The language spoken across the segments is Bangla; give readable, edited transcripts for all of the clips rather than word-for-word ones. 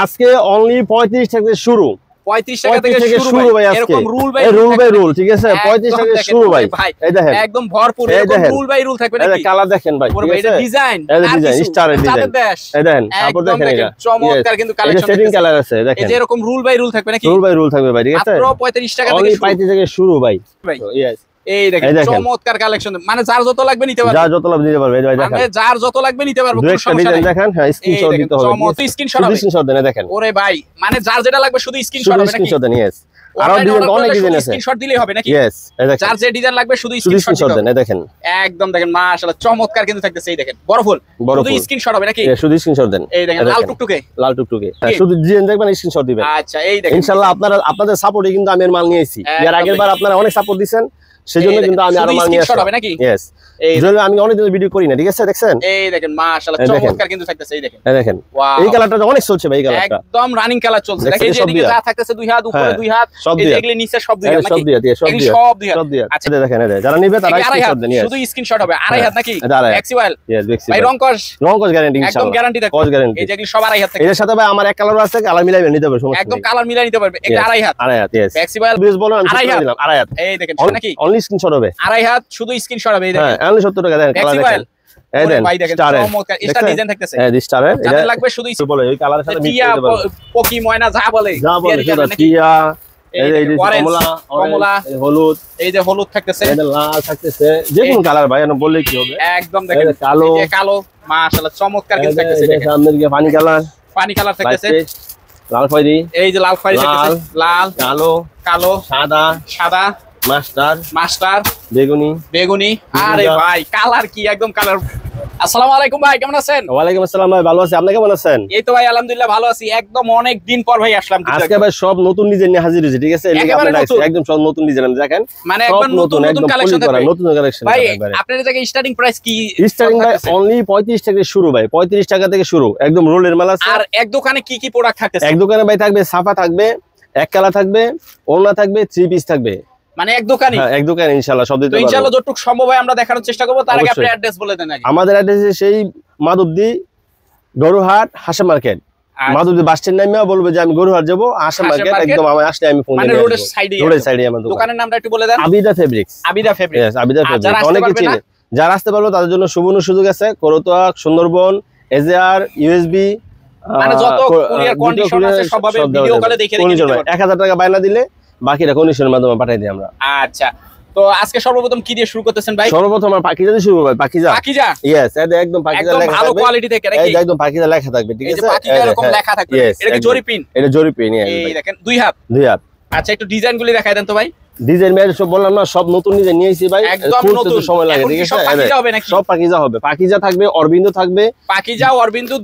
আজকে অনলি 35 টাকা থেকে শুরু। 35 টাকা থেকে শুরু ভাই, এরকম রুল বাই রুল, ঠিক আছে? 35 টাকা থেকে শুরু ভাই। এই দেখেন একদম ভরপুর এরকম রুল বাই রুল থাকবে নাকি? এই কালার দেখেন ভাই, ঠিক আছে? এটা ডিজাইন, এই ডিজাইন স্টারের ডিজাইন। এই দেখেন তারপর দেখেন এটা চমৎকার কিন্তু কালেকশন, সেটিং কালার আছে দেখেন। এই যে এরকম রুল বাই রুল থাকবে নাকি? রুল বাই রুল থাকবে ভাই, ঠিক আছে? মাত্র 35 টাকা থেকে অনলি 35 থেকে শুরু ভাই। ইয়েস, এই দেখেন চমৎকার কালেকশন, মানে যার যত লাগবে নিতে পারবে, যার যত লাগবে নিতে পারবে। এই ভাই দেখেন, মানে যার যত লাগবে নিতে পারবে, কোনো সমস্যা ডিজাইন নাই। দেখেন, হ্যাঁ স্ক্রিনশট দিতে হবে। চমৎকার স্ক্রিনশট দেন দেখেন। ওরে ভাই, মানে যার যেটা লাগবে শুধু স্ক্রিনশট হবে নাকি? স্ক্রিনশট দেন, ইয়েস। আরো ডিজাইন অনেক ডিজাইন আছে, স্ক্রিনশট দিলেই হবে নাকি? ইয়েস, এই দেখেন যার যে ডিজাইন লাগবে শুধু স্ক্রিনশট দেন। এই দেখেন একদম দেখেন মাশাআল্লাহ চমৎকার কিন্তু থাকতেছে। এই দেখেন বড় ফুল, শুধু স্ক্রিনশট হবে নাকি? শুধু স্ক্রিনশট দেন। এই দেখেন লাল টুকটুকে, লাল টুকটুকে, শুধু ডিজাইন দেখবেন, স্ক্রিনশট দিবেন। আচ্ছা এই দেখেন ইনশাআল্লাহ আপনাদের সাপোর্টে কিন্তু আমি এর মাল নিয়েছি। এর আগের বার আপনারা অনেক সাপোর্ট দিবেন, সেজন্য কিন্তু আমি আরো মাল নিয়ে আসছি। হবে নাকি? ইয়েস, এই জন্য আমি অনেক দিন ভিডিও করি না, ঠিক আছে? দেখছেন এই দেখেন মাশাআল্লাহ চমৎকার কিন্তু থাকতেছে। এই দেখেন, এই দেখেন এই কালারটা অনেক চলছে ভাই, এই কালারটা একদম রানিং কালার চলছে। দেখেন এই যে এদিকে যা থাকতেছে দুই হাত, উপরে দুই হাত, এই যে এগুলি নিচে সব দুই হাত নাকি? সব দুই হাত। আচ্ছা দেখেন, এই যারা নিবে তারা স্ক্রিনশট দেন, শুধু স্ক্রিনশট হবে। আড়াই হাত নাকি? এক্সিওয়াল, ইয়েস ভাই রংকশ গ্যারান্টি একদম গ্যারান্টি থাকে, কস গ্যারান্টি। এই যে এগুলি সব আড়াই হাত থাকে। এর সাথে ভাই আমার এক কালার আছে, কালার মিলাইবে নিতে পারবে, সমস্যা একদম কালার মিলাই নিতে পারবে। এটা আড়াই হাত, ইয়েস এক্সিওয়াল বেশ বলো, আমি দিলাম আড়াই হাত। এই দেখেন নাকি অনলি স্ক্রিনশট হবে, আড়াই হাত শুধু স্ক্রিনশট হবে। এই দেখেন, হ্যাঁ অনলি 70 টাকা দেন, কালার দেখেন। এই দেন ভাই দেখেন চমৎকার স্টার ডিজাইন থাকতেছে। এই স্টারের এটা লাগবে শুধু বলে ওই কালারের সাথে মিক্স করতে পারবে। পকি ময়না যা বলে সেটা টিয়া, এই যে কমলা, হলুদ, এই যে হলুদ থাকতেছে, এই যে লাল থাকতেছে, যে কোন কালার ভাই এনে বললে কি হবে? একদম দেখেন কালো, এই যে কালো মাশাআল্লাহ চমৎকার কিন্তু থাকতেছে। দেখেন সামনের দিকে পানি কালার থাকতেছে, লাল খয়েরি, এই যে লাল খয়েরি থাকতেছে, লাল, কালো, সাদা, মাস্টার, বেগুনি। আরে ভাই কালার কি একদম কালার। আসসালামু আলাইকুম ভাই, কেমন আছেন? ওয়ালাইকুম আসসালাম ভাই, ভালো আছি, আপনি কেমন আছেন? এই তো ভাই আলহামদুলিল্লাহ ভালো আছি। একদম অনেক দিন পর ভাই আসলাম। আজকে ভাই সব নতুন ডিজাইন নিয়ে হাজির হয়েছে, ঠিক আছে? একদম সব নতুন ডিজাইন দেখেন, মানে একদম নতুন কালেকশন থাকবে, নতুন কালেকশন ভাই। আপনাদের জায়গায় স্টার্টিং প্রাইস কি? স্টার্টিং ভাই অনলি 35 টাকা থেকে শুরু ভাই, 35 টাকা থেকে শুরু, একদম রোলের মাল আছে। আর এক দোকানে কি কি প্রোডাক্ট থাকতেছে? এক দোকানে ভাই থাকবে সাফা থাকবে, এক কালা থাকবে, ওড়না থাকবে, থ্রি পিস থাকবে, মানে এক দোকানে। হ্যাঁ এক দোকানে ইনশাআল্লাহ সব দিতে পারবো। ইনশাআল্লাহ যতটুকু সম্ভব হয় আমরা দেখানোর চেষ্টা করব। তার আগে আপনি অ্যাড্রেস বলে দেন আগে। আমাদের অ্যাড্রেস সেই মাধবদী গরুহাট হাসা মার্কেট, মাধবদী বাস স্ট্যান্ড নামিয়া বলবে যে আমি গরুহাট যাব, হাসা মার্কেট একদম আমি আসলে আমি ফোন মানে রোডের সাইডে আমার দোকানের নামটা একটু বলে দেন। Abida fabrics. Yes Abida fabrics অনেকে চিনে, যারা আসতে পারলো তাদের জন্য সুবর্ণ সুযোগ আছে। করতোয়া, সুন্দরবন, এজআর, ইউএসবি, মানে যত কুরিয়ার কন্ডিশন আছে সবভাবে ভিডিও কলে দেখে নিতে পারবেন। 1000 টাকা বায়না দিলে বাকিটা কন্ডিশনের মাধ্যমে পাঠিয়ে দিই আমরা। আচ্ছা, তো আজকে সর্বপ্রথম কি দিয়ে শুরু করতেছেন ভাই? সর্বপ্রথম আমরা পাকিজা দিয়ে শুরু করব। পাকিজা, ইয়েস, একদম পাকিজা লেখা থাকবে, ভালো কোয়ালিটি থেকে নাকি? একদম পাকিজা লেখা থাকবে, ঠিক আছে? এই যে পাকিজা এরকম লেখা থাকবে, এটা কি জরিপিন? এটা জরিপিন, এই দেখেন দুই হাত। আচ্ছা, একটু ডিজাইন গুলি দেখাই দেন তো ভাই। ডিজাইন মেয়ে সব বললাম না, সব নতুন ডিজাইন নিয়েছি ভাই, একদম নতুন, সময় লাগে, ঠিক আছে? সব পাকিজা হবে নাকি? সব পাকিজা হবে, পাকিজা থাকবে, অরবিন্দু থাকবে, পাকিজা অরবিন্দু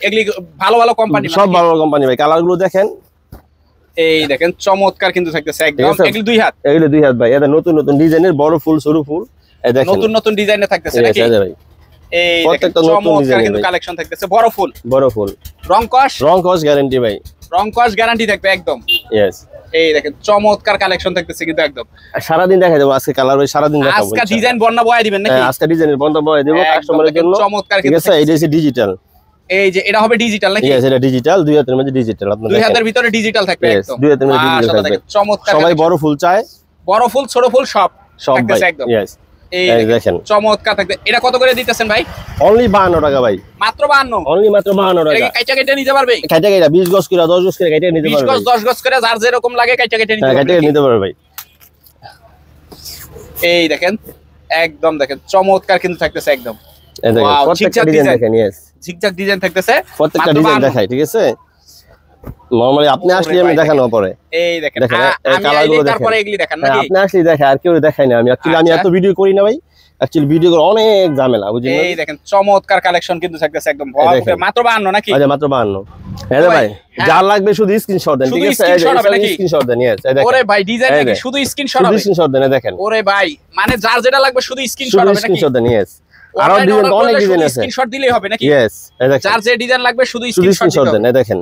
এগুলি ভালো ভালো কোম্পানি, সব ভালো কোম্পানি ভাই। কালার গুলো দেখেন, এই দেখেন চমৎকার কিন্তু থাকতেছে একদম। এগুলি দুই হাত, এগুলো দুই হাত ভাই। এটা নতুন নতুন ডিজাইনের বড় ফুল, সরু ফুল, এই দেখেন নতুন নতুন ডিজাইনে থাকতেছে নাকি? ভাই এই প্রত্যেকটা নতুন ডিজাইন কিন্তু কালেকশন থাকতেছে। বড় ফুল, রংকশ গ্যারান্টি ভাই, রংকশ গ্যারান্টি থাকবে একদম। यस, এই দেখেন চমৎকার কালেকশন থাকতেছে কিন্তু একদম। সারা দিন দেখাই দেব আজকে, কালার ওই সারা দিন দেখাবো। আজকে ডিজাইন বর্ণনা বয় দিবেন নাকি? আজকে ডিজাইনের বর্ণনা বয় দেব কাস্টমারের জন্য, চমৎকার ঠিক আছে? এটা হচ্ছে ডিজিটাল, এই যে এটা হবে ডিজিটাল নাকি? यस, এটা ডিজিটাল, দুই হাতের মধ্যে ডিজিটাল, আপনাদের দুই হাতের ভিতরে ডিজিটাল থাকবে একদম। দুই হাতের মধ্যে ডিজিটাল থাকবে, চমৎকার। সবাই বড় ফুল চায়, বড় ফুল ছোট ফুল সব থাকতেছে একদম। यस, এই দেখেন চমৎকার থাকবে। এটা কত করে দিতেছেন ভাই? অনলি 52 টাকা ভাই, মাত্র 52, অনলি মাত্র 52 টাকা। এটা কাইটা কেটে নিতে পারবে? কাইটা 20 গজ করে 10 গজ করে কাইটা নিতে পারবে, 20 গজ 10 গজ করে যার যেরকম লাগে কাইটা কেটে নিতে পারবে, কাইটা নিতে পারবে ভাই। এই দেখেন একদম দেখেন চমৎকার কিন্তু থাকতেছে একদম। এই দেখেন প্রত্যেকটা ডিজাইন দেখেন, यस, ঝিকঝাক ডিজাইন থাকতেছে, প্রত্যেকটা ডিজাইন দেখাই, ঠিক আছে? নরমালি আপনি আসলে আমি দেখানো পরে, এই দেখেন আমি আইলে তারপরে এগুলি দেখান নাকি? আপনি আসলে দেখে আর কেউ দেখাই না। আমি অ্যাকচুয়ালি আমি এত ভিডিও করি না ভাই, অ্যাকচুয়ালি ভিডিও করে অনেক ঝামেলা, বুঝছেন? এই দেখেন চমৎকার কালেকশন কিন্তু থাকতেছে একদম। মাত্র 52 নাকি? আচ্ছা মাত্র 52। এই ভাই যার লাগবে শুধু স্ক্রিনশট দেন, ঠিক আছে? স্ক্রিনশট দেন, यस, এই দেখেন। ওরে ভাই ডিজাইন নাকি শুধু স্ক্রিনশট হবে? স্ক্রিনশট দেন, দেখেন। ওরে ভাই মানে যার যেটা লাগবে শুধু স্ক্রিনশট হবে নাকি? স্ক্রিনশট দেন, यस। আরো ডিজাইন অনেক ডিজাইন আছে, স্ক্রিনশট দিলেই হবে নাকি? यस, এই দেখেন। যার যে ডিজাইন লাগবে শুধু স্ক্রিনশট দেন, এই দেখেন।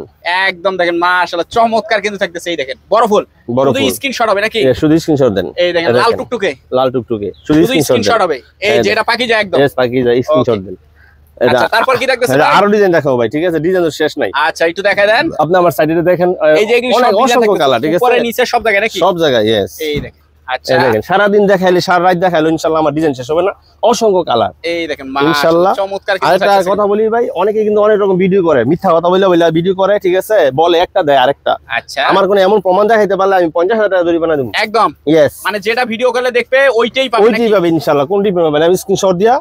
একদম দেখেন মাশাআল্লাহ চমৎকার কিন্তু থাকতেছে। এই দেখেন বড় ফুল, শুধু স্ক্রিনশট হবে নাকি? শুধু স্ক্রিনশট দেন। এই দেখেন লাল টুকটুকে, শুধু স্ক্রিনশট হবে। এই যে এটা পাকিজা একদম, यस, পাকিজা, স্ক্রিনশট দেন। আচ্ছা তারপর কি দেখতেছেন এটা আরো ডিজাইন দেখাবো ভাই, ঠিক আছে? ডিজাইন তো শেষ নাই। আচ্ছা একটু দেখায় দেন। আপনি আমার সাইডে দেখেন, এই যে এগুলো সব অসংখ্য কালার, ঠিক আছে? উপরে নিচে সব জায়গায় নাকি? সব জায়গায়, ইয়েস। এই দেখেন, আচ্ছা দেখেন সারাদিন দেখাইলে সারা রাত দেখাইলে ইনশাআল্লাহ আমার ডিজাইন শেষ হবে না, অসংখ্য কালার। এই দেখেন ইনশাআল্লাহ চমৎকার। আরেকটা কথা বলি ভাই, অনেকে কিন্তু অনেক রকম ভিডিও করে, মিথ্যা কথা বলে ভিডিও করে, ঠিক আছে? বলে একটা দেয় আরেকটা। আচ্ছা আমার কোনো এমন প্রমাণ দেখাইতে পারলে আমি 50,000 টাকা জরিমানা দেব একদম। ইয়েস, মানে যেটা ভিডিও করলে দেখবে ওইটাই পাবে নাকি? ওইটাই পাবে ইনশাআল্লাহ। কোনটি পাবে আমি স্ক্রিনশট দিয়া,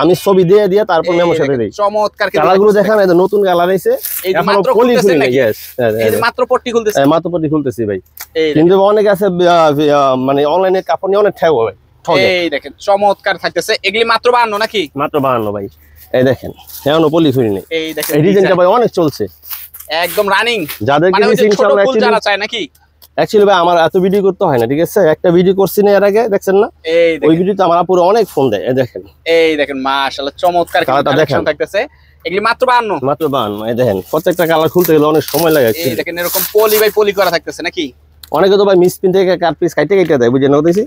আমি ছবি দিয়ে তারপর মেমো সাথে দেই। চমৎকার কালারগুলো দেখেন, এই নতুন কালার আইছে, এখনো পলি খুলি না। ইয়েস, এই যে মাত্র পট্টি খুলতেছে, মাত্র পট্টি খুলতেছি ভাই। কিন্তু অনেক আছে মানে অনলাইনে কাপড় নিয়ে অনেক ঠেক হবে। এই দেখেন চমৎকার থাকতেছে, এগুলি মাত্র 52 নাকি? মাত্র 52 ভাই। এই দেখেন এখনো পলি খুলি নেই। এই দেখেন এই ডিজাইনটা ভাই অনেক চলছে, একদম রানিং। যাদের মানে ওই যে ছোট ফুল যারা চায় নাকি? অ্যাকচুয়ালি ভাই আমার এত ভিডিও করতে হয় না, ঠিক আছে? একটা ভিডিও করছি না এর আগে, দেখছেন না? ওই ভিডিওতে আমার পুরো অনেক ফোন দেয়। এই দেখেন, এই দেখেন মাশাআল্লাহ চমৎকার কালেকশন থাকতেছে, এগুলি মাত্র 52। মাত্র 52। এই দেখেন প্রত্যেকটা কালার খুলতে গেলে অনেক সময় লাগে। এই দেখেন এরকম পলি বাই পলি করা থাকতেছে নাকি? অনেকে তো ভাই মিসপিন থেকে কাট পিস কাটতে দেয়, বুঝেন না? বলতেছি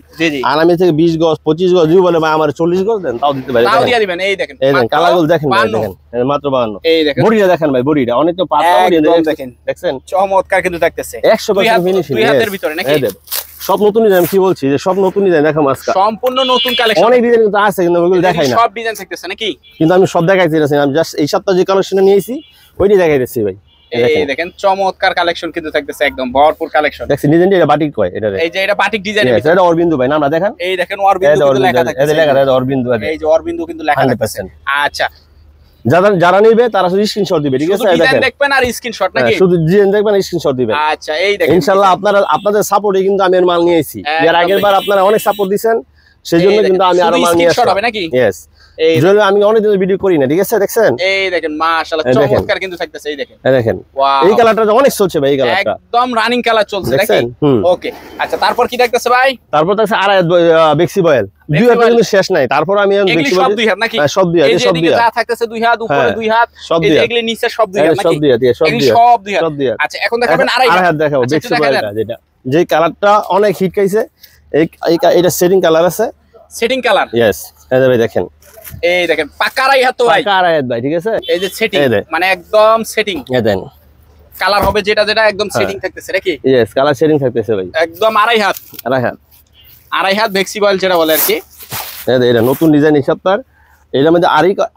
আর আমি থেকে 20 গজ 25 গজ যদি বলে ভাই আমার 40 গজ দেন, তাও দিতে পারি, তাও দিয়ে দিবেন। এই দেখেন কালারগুলো দেখেন ভাই, দেখেন মাত্র 52। এই দেখেন বডিটা দেখেন ভাই, বডিটা অনেক তো পাতলা বডি দেখেন, দেখছেন চমৎকার কিন্তু থাকতেছে 100% ফিনিশিং। দুই হাতের ভিতরে নাকি? সব নতুন ডিজাইন, কি বলছি যে সব নতুন ডিজাইন দেখাম আজকে, সম্পূর্ণ নতুন কালেকশন। অনেক ডিজাইন কিন্তু আছে কিন্তু ওগুলো দেখাই না, সব ডিজাইন থাকতেছে নাকি? কিন্তু আমি সব দেখাইছি না, আমি জাস্ট এই সপ্তাহে যে কালেকশন নিয়েছি ওইটাই দেখাইতেছি ভাই। এই দেখেন চমৎকার কালেকশন কিন্তু থাকতেছে, একদম ভরপুর কালেকশন। দেখছেন ডিজাইনটা, এটা বাটিক কয়, এটা এই যে এটা বাটিক ডিজাইন, এটা অরবিন্দু ভাই, নামটা দেখেন। এই দেখেন অরবিন্দু কিন্তু লেখা থাকতেছে, এই লেখা আছে অরবিন্দু, এই যে অরবিন্দু কিন্তু লেখা থাকতেছে। আচ্ছা যারা নিবে তারা শুধু স্ক্রিনশট দিবে, ঠিক আছে? ডিজাইন দেখবেন আর স্ক্রিনশট নাকি? শুধু ডিজাইন দেখবেন আর স্ক্রিনশট দিবেন। আচ্ছা এই দেখেন ইনশাআল্লাহ আপনাদের সাপোর্টে কিন্তু আমি এর মাল নিয়েছি। এর আগের বার আপনারা অনেক সাপোর্ট দিবেন, সেজন্য কিন্তু আমি আরো মাল নিয়ে আসলাম। হবে নাকি? यस, এই জন্য আমি অনেক দিন ভিডিও করি না, ঠিক আছে? দেখছেন এই দেখেন মাশাআল্লাহ চমৎকার কিন্তু থাকতেছে। এই দেখেন, এই দেখেন এই কালারটা অনেক চলছে ভাই, এই কালারটা একদম রানিং কালার চলছে নাকি? ওকে আচ্ছা তারপর কি দেখতেছে ভাই? তারপর দেখছে আড়াই বেক্সি বয়েল, দুই হাত কিন্তু শেষ নাই। তারপর আমি বেক্সি বয়েল সব দুই হাত নাকি? সব দুই হাত, সব দুই হাত যা থাকতেছে দুই হাত, উপরে দুই হাত, সব দুই হাত, এগুলি নিচে সব দুই হাত নাকি? সব দুই হাত, সব দুই হাত। আচ্ছা এখন দেখাবেন আড়াই হাত দেখাবো বেক্সি বয়েলটা, যেটা যে কালারটা অনেক হিট খাইছে। এটা সেটিং কালার আছে, সেটিং কালার। यस, এই যে দেখেন, এই দেখেন পাকা আড়াই হাত তো ভাই, পাকা আড়াই হাত ভাই, ঠিক আছে? এই যে সেটিং মানে একদম সেটিং। এই দেন কালার হবে যেটা একদম সেটিং থাকতেছে নাকি? यस, কালার সেটিং থাকতেছে ভাই, একদম আড়াই হাত। আড়াই হাত বেক্সি বয়েল যেটা বলে আর কি। এটা নতুন ডিজাইন এই সপ্তাহ, এটার মধ্যে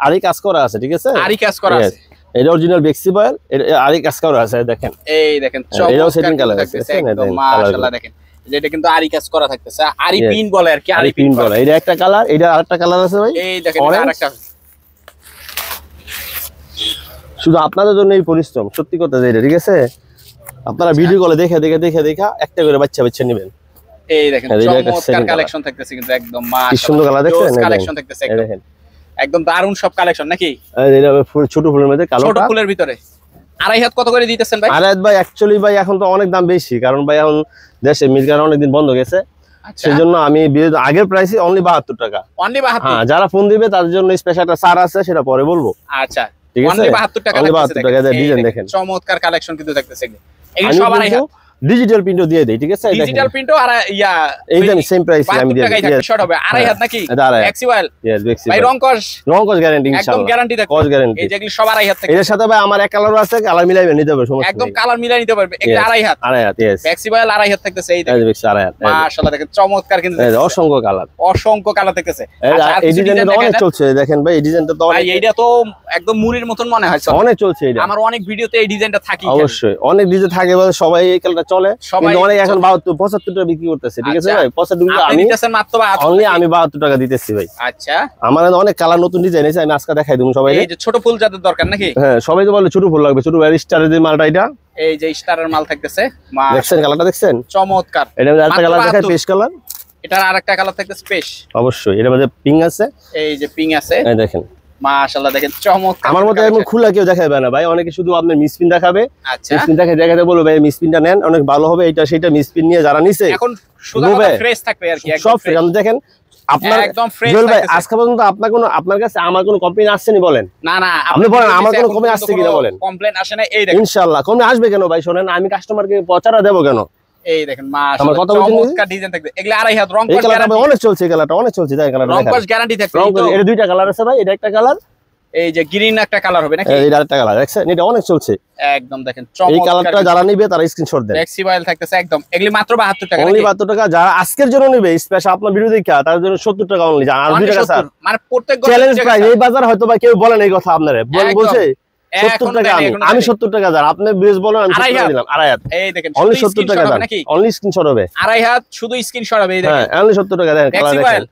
আরি কাজ করা আছে, ঠিক আছে? আরি কাজ করা আছে, এটা অরিজিনাল বেক্সি বয়েল, আরি কাজ করা আছে। দেখেন এই দেখেন এটাও সেটিং কালার আছে, একদম মাশাআল্লাহ। দেখেন যেটা কিন্তু আরি কাজ করা থাকতেছে, আরি পিন বলে আর কি, আরি পিন বলে। এটা একটা কালার, এটা আরেকটা কালার আছে ভাই। এই দেখেন আরেকটা, শুধু আপনাদের জন্য এই পরিশ্রম, সত্যি কথা এটা, ঠিক আছে? আপনারা ভিডিও কলে দেখে একটা করে বাচ্চা নেবেন। এই দেখেন চমৎকার কালেকশন থাকতেছে কিন্তু একদম মাশাআল্লাহ, কি সুন্দর কালার দেখছেন? কালেকশন থাকতেছে দেখেন একদম দারুণ সব কালেকশন নাকি? এটা ছোট ফুলের মধ্যে কালো, ছোট ফুলের ভিতরে আড়াই হাত কত করে দিতেছেন ভাই? আড়াই হাত ভাই অ্যাকচুয়ালি ভাই এখন তো অনেক দাম বেশি, কারণ ভাই এখন দেশে মিলকার অনেকদিন বন্ধ গেছে। সেজন্য আমি আগের প্রাইসে অনলি 72 টাকা। অনলি 72? হ্যাঁ, যারা ফোন দিবে তাদের জন্য স্পেশাল একটা ছাড় আছে, সেটা পরে বলবো। আচ্ছা ঠিক আছে, অনলি 72 টাকা। অনলি 72 টাকা। ডিজাইন দেখেন চমৎকার কালেকশন কিন্তু থাকতেছে এগুলো সব আড়াই হাত। ডিজিটাল প্রিন্টও দিয়ে দেই, ঠিক আছে? ডিজিটাল প্রিন্টও আর ইয়া এইখান সেম প্রাইসে আমি দিয়ে দিই। শর্ট হবে আড়াই হাত নাকি? বেক্সি বয়েল। यस, বেক্সি ভাই রংকশ গ্যারান্টি ইনশাআল্লাহ, একদম গ্যারান্টি থাকবে, কস গ্যারান্টি। এই যেগুলো সব আড়াই হাত থাকে। এর সাথে ভাই আমার এক কালার আছে, কালার মিলাইবে নিতে হবে, সমস্যা নেই, একদম কালার মিলাই নিতে পারবে। এগুলো আড়াই হাত, আড়াই হাত। यस, বেক্সি বয়েল আড়াই হাত থাকতেছে। এই দেখেন বেক্সি আড়াই হাত, মাশাআল্লাহ দেখেন চমৎকার কিন্তু অসংখ্য কালার, অসংখ্য কালার থাকতেছে। এই ডিজাইনটা অনেক চলছে, দেখেন ভাই এই ডিজাইনটা তো ভাই এইটা তো একদম মুড়ির মতন মনে হয়, অনেক চলছে এটা। আমার অনেক ভিডিওতে এই ডিজাইনটা থাকে, অবশ্যই অনেক ডিজাইন থাকে বলে সবাই এই কালারটা চলে, কিন্তু অনেক এখন 75 টাকা বিক্রি করতেছে, ঠিক আছে ভাই? 75 টাকা আমি দিতেছেন মাত্র, অনলি আমি 72 টাকা দিতেছি ভাই। আচ্ছা আমার অনেক কালার নতুন ডিজাইন আছে, আমি আজকে দেখাই দেব সবাই। এই যে ছোট ফুল যাদের দরকার নাকি? হ্যাঁ, সবাই তো বলে ছোট ফুল লাগবে, ছোট স্টারের যে মালটা, এটা এই যে স্টারের মাল থাকতেছে। দেখছেন কালারটা, দেখছেন চমৎকার। এটা আরেকটা কালার দেখাই, পেশ কালার। এটার আরেকটা কালার থাকতেছে পেশ, অবশ্যই এর মধ্যে পিঙ্ক আছে, এই যে পিঙ্ক আছে, এই দেখেন মাশাআল্লাহ দেখেন চমৎকার। আমার মতে এমন খোলা কেউ দেখাবে না ভাই, অনেকে শুধু আপনার মিসপিন দেখাবে। আচ্ছা মিসপিন দেখাতে বলবো ভাই মিসপিনটা নেন, অনেক ভালো হবে, এটা সেটা মিসপিন নিয়ে যারা নিছে এখন শুধু ফ্রেশ থাকবে আর কি, সব ফ্রেশ। দেখেন আপনার একদম ফ্রেশ ভাই, আজকে পর্যন্ত আপনার কাছে আমার কোনো কমপ্লেইন আসেনি বলেন? না না, আপনি বলেন আমার কোনো কমপ্লেইন আসছে কিনা বলেন? কমপ্লেইন আসে না। এই দেখেন ইনশাআল্লাহ কমপ্লেইন আসবে কেন ভাই? শুনেন, আমি কাস্টমারকে পচারা দেব কেন? এই দেখেন মাশাআল্লাহ চমৎকার ডিজাইন থাকবে। এগুলা আড়াই হাত, রংকশ গ্যারান্টি। অনেক চলছে, এই কালারটা অনেক চলছে, তাই কালারটা রংকশ গ্যারান্টি থাকবে। এর দুইটা কালার আছে ভাই, এটা একটা কালার, এই যে গ্রিন একটা কালার হবে নাকি? এটা আরেকটা কালার দেখছেন, এটা অনেক চলছে। একদম দেখেন এই কালারটা যারা নিবে তারা স্ক্রিনশট দেন। ফ্লেক্সিবল থাকতেছে একদম। এগুলি মাত্র 72 টাকা। অনলি 72 টাকা। যারা আজকের জন্য নিবে স্পেশাল আপনার ভিডিও দেখা তার জন্য 70 টাকা অনলি। আর 2 টাকা স্যার মানে প্রত্যেক চ্যালেঞ্জ প্রাইস। এই বাজার হয়তো বা কেউ বলেন এই কথা আপনারা বলছে 70 টাকা। আমি 70 টাকা যার আপনি বেশ বলেন আমি 70 টাকা দিলাম। আড়াই হাত এই দেখেন অনলি 70 টাকা দাম। অনলি স্ক্রিনশট হবে। আড়াই হাত শুধু স্ক্রিনশট হবে। এই দেখেন হ্যাঁ অনলি 70 টাকা দেন। কালার দেখেন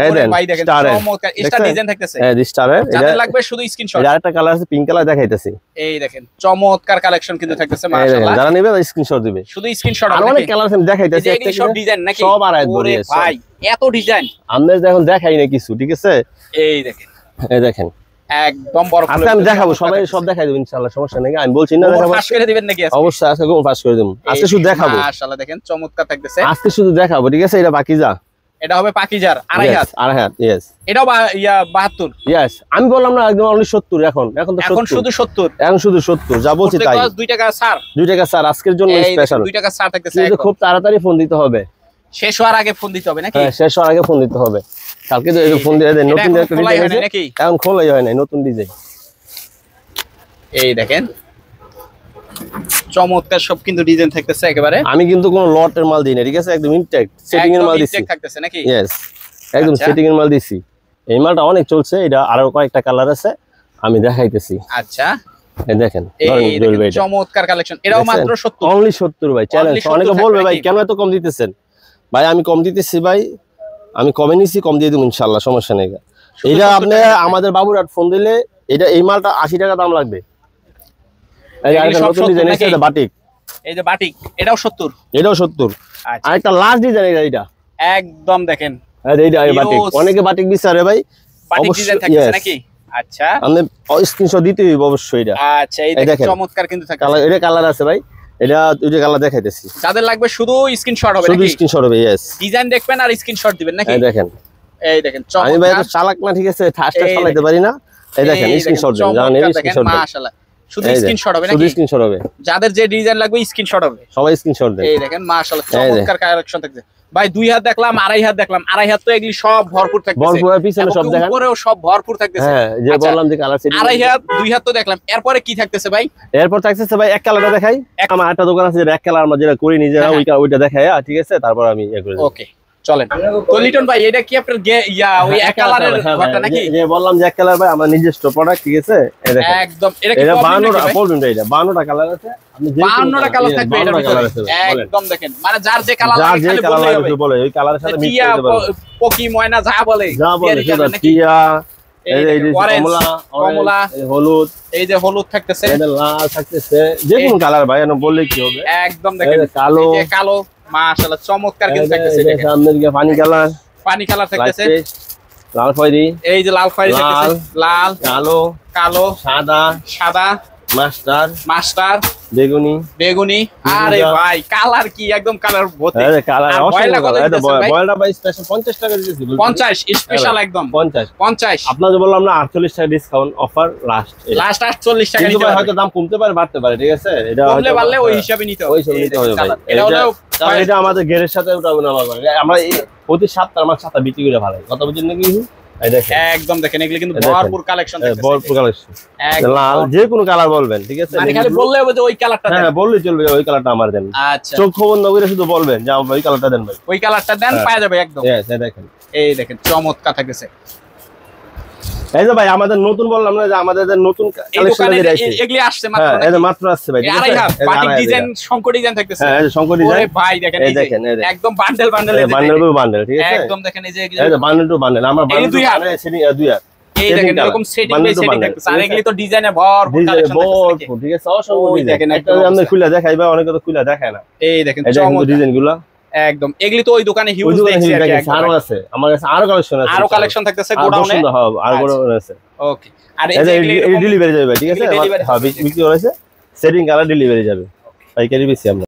এই দেন ভাই দেখেন চমৎকার স্টার ডিজাইন থাকতেছে। এই স্টারের যাদের লাগবে শুধু স্ক্রিনশট। এটা আরেকটা কালার আছে পিঙ্ক কালার দেখাইতেছি। এই দেখেন চমৎকার কালেকশন কিন্তু থাকতেছে মাশাআল্লাহ। যারা নেবে স্ক্রিনশট দিবে। শুধু স্ক্রিনশট হবে। আর অনেক কালার আছে দেখাইতেছি। এই সব ডিজাইন নাকি? সব আড়াই হাত বড় ভাই এত ডিজাইন আমরা এখন দেখাই না কিছু, ঠিক আছে? এই দেখেন এই দেখেন একদম বড় ফুল। আজকে আমি দেখাবো, সবাই সব দেখাই দেব ইনশাআল্লাহ, সমস্যা নেই। আমি বলছি না দেখাবো, ফাঁস করে দিবেন নাকি? অবশ্যই আজকে কোন ফাঁস করে দেব। আজকে শুধু দেখাবো মাশাআল্লাহ দেখেন চমৎকার থাকতেছে। আজকে শুধু দেখাবো, ঠিক আছে? এটা বাকি যা এটা হবে পাকিজার আড়াই হাত। আড়াই হাত यस। এটাও 72 यस। আমি বললাম না একদম অনলি 70। এখন তো এখন শুধু 70। এখন শুধু 70 যা বলছি তাই। 2 টাকা ছাড়। 2 টাকা স্যার আজকের জন্য স্পেশাল। 2 টাকা ছাড় থাকতেছে। কিন্তু খুব তাড়াতাড়ি ফোন দিতে হবে। শেষ হওয়ার আগে ফোন দিতে হবে নাকি? হ্যাঁ শেষ হওয়ার আগে ফোন দিতে হবে। কালকে তো ফোন দিয়ে দেন। নতুন একটা ডিজাইন আছে নাকি? এখন খোলাই হয় না, নতুন ডিজাইন। এই দেখেন চমৎকার সব কিন্তু ডিজাইন থাকতেছে একেবারে। আমি কিন্তু কোনো লটের মাল দিই না, ঠিক আছে? একদম ইনটেক্ট সেটিং এর মাল দিছি। ইনটেক্ট থাকতেছে নাকি? यस একদম সেটিং এর মাল দিছি। এই মালটা অনেক চলছে। এটা আরো কয়েকটা কালার আছে আমি দেখাইতেছি। আচ্ছা এই দেখেন চমৎকার কালেকশন। এটাও মাত্র 70। অনলি 70 ভাই চ্যালেঞ্জ। অনেকে বলবে ভাই কেন এত কম দিতেছেন? ভাই আমি কম দিতেছি ভাই, আমি কমে নিছি, কম দিয়ে দেব ইনশাআল্লাহ, সমস্যা নেই। এটা আপনি আমাদের বাবুরহাট ফোন দিলে এটা এই মালটা 80 টাকা দাম লাগবে। এই আরেকটা নতুন ডিজাইন আছে, এটা বাটিক। এই যে বাটিক এটাও 70। এটাও 70। আচ্ছা আরেকটা লাস্ট ডিজাইন এটা একদম দেখেন। এইটা বাটিক। অনেকে বাটিক বিচারে ভাই, বাটিক ডিজাইন থাকতেছে নাকি? আচ্ছা আপনি স্ক্রিনশট দিতে হইব অবশ্যই। এটা আচ্ছা এই দেখেন চমৎকার কিন্তু থাকে। কালার এটা কালার আছে ভাই, এটা দুইটা কালার দেখাইতেছি। যাদের লাগবে শুধু স্ক্রিনশট হবে নাকি? শুধু স্ক্রিনশট হবে। यस ডিজাইন দেখবেন আর স্ক্রিনশট দিবেন নাকি? এই দেখেন এই দেখেন আমি ভাই এত চালাক না, ঠিক আছে? ঠাসটা চালাতে পারি না। এই দেখেন স্ক্রিনশট দেন, জানেন স্ক্রিনশট দেন। মাশাআল্লাহ শুধু স্ক্রিনশট হবে নাকি? শুধু স্ক্রিনশট হবে। যাদের যে ডিজাইন লাগবে স্ক্রিনশট হবে। সবাই স্ক্রিনশট দেন। এই দেখেন মাশাআল্লাহ চমৎকার কালেকশন থাকছে ভাই। 2 হাত দেখলাম, আড়াই হাত দেখলাম। আড়াই হাত তো এগুলি সব ভরপুর থাকতেছে। ভরপুর পিছনে সব দেখেন, উপরেও সব ভরপুর থাকতেছে। হ্যাঁ যে বললাম যে কালার সেটিং। আড়াই হাত 2 হাত তো দেখলাম। এরপরে কি থাকতেছে ভাই? এরপর থাকতেছে ভাই এক কালারটা দেখাই। আমার একটা দোকান আছে যেটা এক কালার আমরা যেটা করি নিজেরা, ওইটা দেখাই, ঠিক আছে? তারপর আমি ইয়া করে দেব। ওকে চলেন। তো লিটন ভাই এটা কি আপনার ওই এক কালারের ঘরটা নাকি? যে বললাম যে এক কালার ভাই আমার নিজস্ব প্রোডাক্ট, ঠিক আছে? এই দেখেন একদম এটা কি 52টা বলবেন ভাই, এটা 52টা কালার আছে। আপনি যে 52টা কালার থাকবে এটার ভিতরে। একদম দেখেন মানে যার যে কালার লাগে খালি বলে ওই কালারের সাথে মিক্স করতে পারবেন। পকি ময়না যা বলে সেটা টিয়া, এই যে কমলা, হলুদ, এই যে হলুদ থাকতেছে, এটা লাল থাকতেছে, যে কোনো কালার ভাই এনে বললে কি হবে। একদম দেখেন কালো, এই যে কালো মাশাআল্লাহ চমৎকার কিন্তু থাকতেছে। দেখেন সামনের দিকে পানি কালার থাকতেছে, লাল খয়েরি, এই যে লাল খয়েরি থাকতেছে, লাল, কালো, সাদা, মাস্টার, বেগুনি। আরে ভাই কালার কি একদম কালার ভর্তি। আরে কালার বয়লটা ভাই স্পেশাল 50 টাকা দিতেছি। 50 স্পেশাল একদম 50। আপনাদের বললাম না 48 টাকা ডিসকাউন্ট অফার লাস্ট 48 টাকা নিতে হয়তো দাম কমতে পারে বাড়তে পারে, ঠিক আছে? এটা কমলে বাড়লে ওই হিসাবে নিতে হবে। এটা হলো এটা আমাদের গেরের সাথে উঠাবো না আমরা প্রতি সপ্তাহে আমার ছাতা বিক্রি করে ভালো কথা বুঝছেন নাকি? একদম দেখেন এগুলো কিন্তু ভরপুর কালেকশন থাকছে, ভরপুর কালেকশন। লাল যে কোনো কালার বলবেন, ঠিক আছে? মানে খালি বললে হবে যে ওই কালারটা দেন। হ্যাঁ বললেই চলবে ওই কালারটা আমার দেন। আচ্ছা চোখ বন্ধ করে শুধু বলবেন যে ওই কালারটা দেন ভাই, ওই কালারটা দেন পাওয়া যাবে একদম। দেখেন এই দেখেন চমৎকার থাকতেছে। এই যে ভাই আমাদের নতুন বললাম না যে আমাদের নতুন কালেকশন এগুলি আসছে মাত্র। হ্যাঁ এই মাত্র আসছে ভাই, ঠিক আছে? বাটিক ডিজাইন, শঙ্কর ডিজাইন থাকতেছে। হ্যাঁ এই যে শঙ্কর ডিজাইন। ওরে ভাই দেখেন এই দেখেন একদম বান্ডেল বান্ডেল, ঠিক আছে? একদম দেখেন এই যে বান্ডেল টু বান্ডেল আমার বান্ডেল দুই হাত সেটিং দুই হাত। এই দেখেন এরকম সেটিং বাই সেটিং থাকতেছে। আর এগুলি তো ডিজাইনে ভরপুর কালেকশন থাকতেছে, ঠিক আছে? অসংখ্য ডিজাইন। দেখেন একটা আমরা খুলে দেখাইবা, অনেকে তো খুলে দেখায় না। এই দেখেন চমৎকার ডিজাইনগুলো একদম। এগুলি তো ওই দোকানে হিউজ দেখছি আর কি। আরো আছে আমার কাছে, আরো কালেকশন আছে, আরো কালেকশন থাকতেছে গোডাউনে। আর গোডাউনে আছে। ওকে আর এই যে ডেলিভারি যাবে, ঠিক আছে? হ্যাঁ বিক্রি হয়েছে, সেটিং কালার ডেলিভারি যাবে, পাইকারি বেশি আমরা।